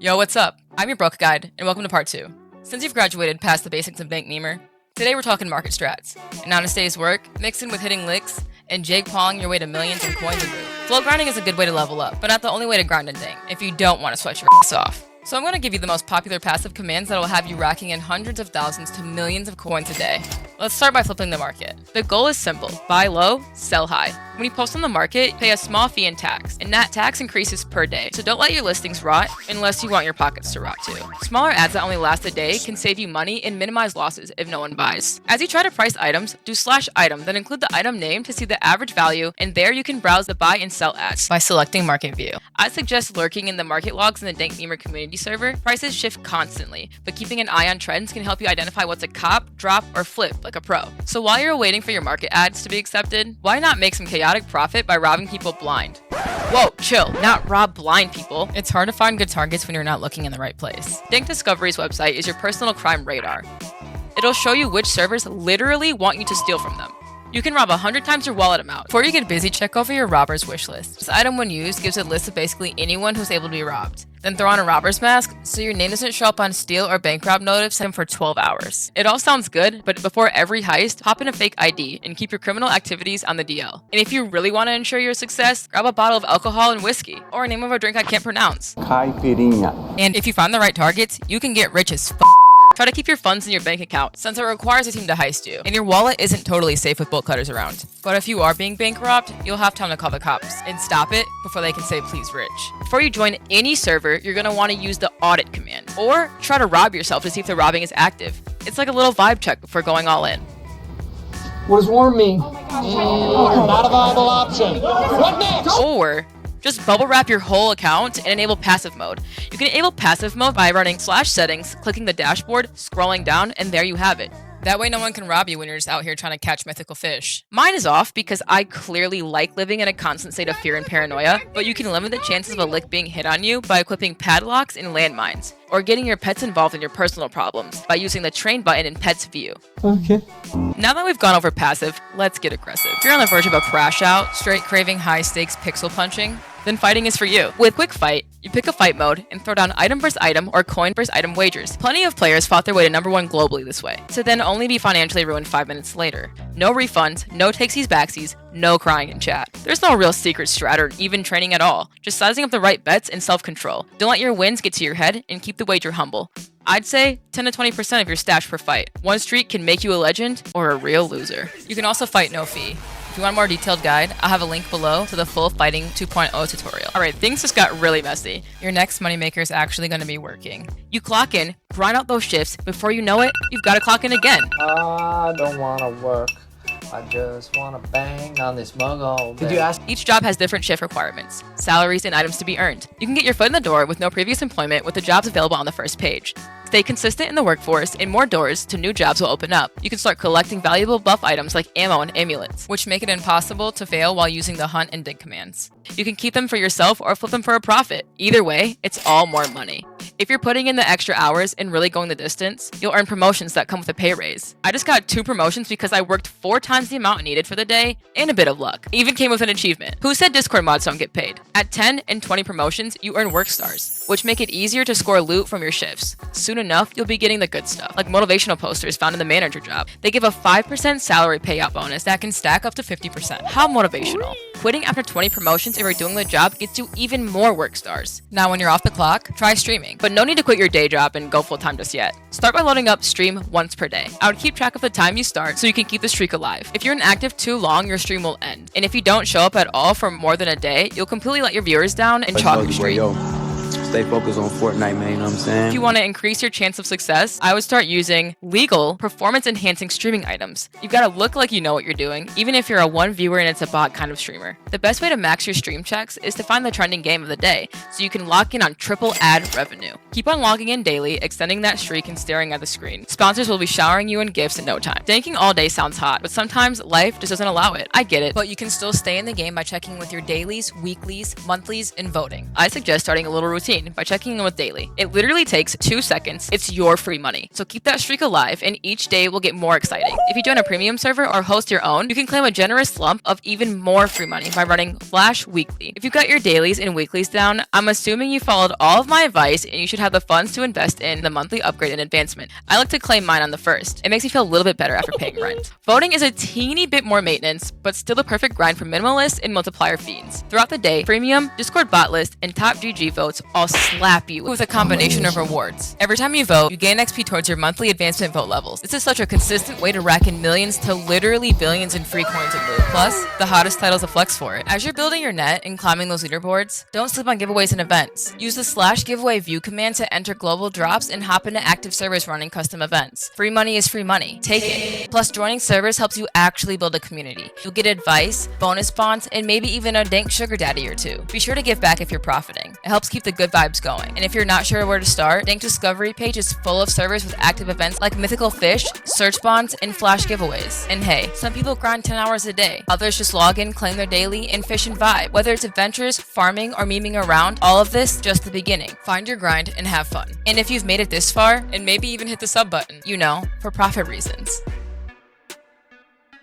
Yo, what's up? I'm your broke guide, and welcome to part 2. Since you've graduated past the basics of Dank Memer, today we're talking market strats. An honest day's work, mixed in with hitting licks, and Jake Pauling your way to millions in coins and loot. Flow grinding is a good way to level up, but not the only way to grind in Dank, if you don't want to sweat your ass off. So I'm going to give you the most popular passive commands that will have you racking in hundreds of thousands to millions of coins a day. Let's start by flipping the market. The goal is simple: buy low, sell high. When you post on the market, pay a small fee in tax, and that tax increases per day. So don't let your listings rot unless you want your pockets to rot too. Smaller ads that only last a day can save you money and minimize losses if no one buys. As you try to price items, do /item, then include the item name to see the average value, and there you can browse the buy and sell ads by selecting market view. I suggest lurking in the market logs in the Dank Memer community server. Prices shift constantly, but keeping an eye on trends can help you identify what's a cop, drop, or flip like a pro. So while you're waiting for your market ads to be accepted, why not make some chaotic profit by robbing people blind? Whoa, chill, not rob blind people. It's hard to find good targets when you're not looking in the right place. Dank Discovery's website is your personal crime radar. It'll show you which servers literally want you to steal from them. You can rob 100 times your wallet amount. Before you get busy, check over your robber's wish list. This item, when used, gives a list of basically anyone who's able to be robbed. Then throw on a robber's mask so your name doesn't show up on steal or bank rob notice for 12 hours. It all sounds good, but before every heist, hop in a fake ID and keep your criminal activities on the DL. And if you really want to ensure your success, grab a bottle of alcohol and whiskey, or a name of a drink I can't pronounce. Caipirinha. And if you find the right targets, you can get rich as f***. Try to keep your funds in your bank account, since it requires a team to heist you, and your wallet isn't totally safe with bolt cutters around. But if you are being bank robbed, you'll have time to call the cops and stop it before they can say please rich. Before you join any server, you're going to want to use the audit command, or try to rob yourself to see if the robbing is active. It's like a little vibe check before going all in. What does warm mean? Not a viable option. What next? Or just bubble wrap your whole account and enable passive mode. You can enable passive mode by running /settings, clicking the dashboard, scrolling down, and there you have it. That way no one can rob you when you're just out here trying to catch mythical fish. Mine is off because I clearly like living in a constant state of fear and paranoia, but you can limit the chances of a lick being hit on you by equipping padlocks and landmines, or getting your pets involved in your personal problems by using the train button in Pets View. Okay. Now that we've gone over passive, let's get aggressive. If you're on the verge of a crash out, straight craving high stakes pixel punching, then fighting is for you. With Quick Fight, you pick a fight mode and throw down item versus item or coin versus item wagers. Plenty of players fought their way to #1 globally this way, to then only be financially ruined 5 minutes later. No refunds, no takesies backsies, no crying in chat. There's no real secret strat or even training at all, just sizing up the right bets and self-control. Don't let your wins get to your head and keep the wager humble. I'd say 10 to 20% of your stash per fight. One streak can make you a legend or a real loser. You can also fight no fee. If you want a more detailed guide, I'll have a link below to the full Fighting 2.0 tutorial. Alright, things just got really messy. Your next moneymaker is actually going to be working. You clock in, grind out those shifts, before you know it, you've got to clock in again. I don't want to work. I just want to bang on this mug all day. Did you ask? Each job has different shift requirements, salaries, and items to be earned. You can get your foot in the door with no previous employment with the jobs available on the first page. Stay consistent in the workforce, and more doors to new jobs will open up. You can start collecting valuable buff items like ammo and amulets, which make it impossible to fail while using the hunt and dig commands. You can keep them for yourself or flip them for a profit. Either way, it's all more money. If you're putting in the extra hours and really going the distance, you'll earn promotions that come with a pay raise. I just got 2 promotions because I worked 4 times the amount needed for the day, and a bit of luck. Even came with an achievement. Who said Discord mods don't get paid? At 10 and 20 promotions, you earn work stars, which make it easier to score loot from your shifts. Soon enough, you'll be getting the good stuff, like motivational posters found in the manager job. They give a 5% salary payout bonus that can stack up to 50%. How motivational. Quitting after 20 promotions if you're doing the job gets you even more work stars. Now when you're off the clock, try streaming. But no need to quit your day job and go full time just yet. Start by loading up stream once per day. I would keep track of the time you start so you can keep the streak alive. If you're inactive too long, your stream will end. And if you don't show up at all for more than a day, you'll completely let your viewers down and chalk your streak. Stay focused on Fortnite, man, you know what I'm saying? If you want to increase your chance of success, I would start using legal, performance-enhancing streaming items. You've got to look like you know what you're doing, even if you're a one viewer and it's a bot kind of streamer. The best way to max your stream checks is to find the trending game of the day, so you can lock in on triple ad revenue. Keep on logging in daily, extending that streak and staring at the screen. Sponsors will be showering you in gifts in no time. Danking all day sounds hot, but sometimes life just doesn't allow it. I get it, but you can still stay in the game by checking with your dailies, weeklies, monthlies, and voting. I suggest starting a little routine. campaign by checking in with daily. It literally takes 2 seconds. It's your free money. So keep that streak alive, and each day will get more exciting. If you join a premium server or host your own, you can claim a generous lump of even more free money by running Flash Weekly. If you've got your dailies and weeklies down, I'm assuming you followed all of my advice and you should have the funds to invest in the monthly upgrade and advancement. I like to claim mine on the first. It makes me feel a little bit better after paying rent. Voting is a teeny bit more maintenance, but still the perfect grind for minimalists and multiplier fiends. Throughout the day, premium, Discord bot list, and top GG votes all slap you with a combination of rewards. Every time you vote, you gain XP towards your monthly advancement vote levels. This is such a consistent way to rack in millions to literally billions in free coins and loot. Plus, the hottest titles to flex for it. As you're building your net and climbing those leaderboards, don't sleep on giveaways and events. Use the /giveaway view command to enter global drops and hop into active servers running custom events. Free money is free money. Take it. Plus, joining servers helps you actually build a community. You'll get advice, bonus bonds, and maybe even a dank sugar daddy or two. Be sure to give back if you're profiting. It helps keep the good vibes going. And if you're not sure where to start, Dank Discovery page is full of servers with active events like mythical fish, search bonds, and flash giveaways. And hey, some people grind 10 hours a day. Others just log in, claim their daily, and fish and vibe. Whether it's adventures, farming, or memeing around, all of this just the beginning. Find your grind and have fun. And if you've made it this far, and maybe even hit the sub button, you know, for profit reasons.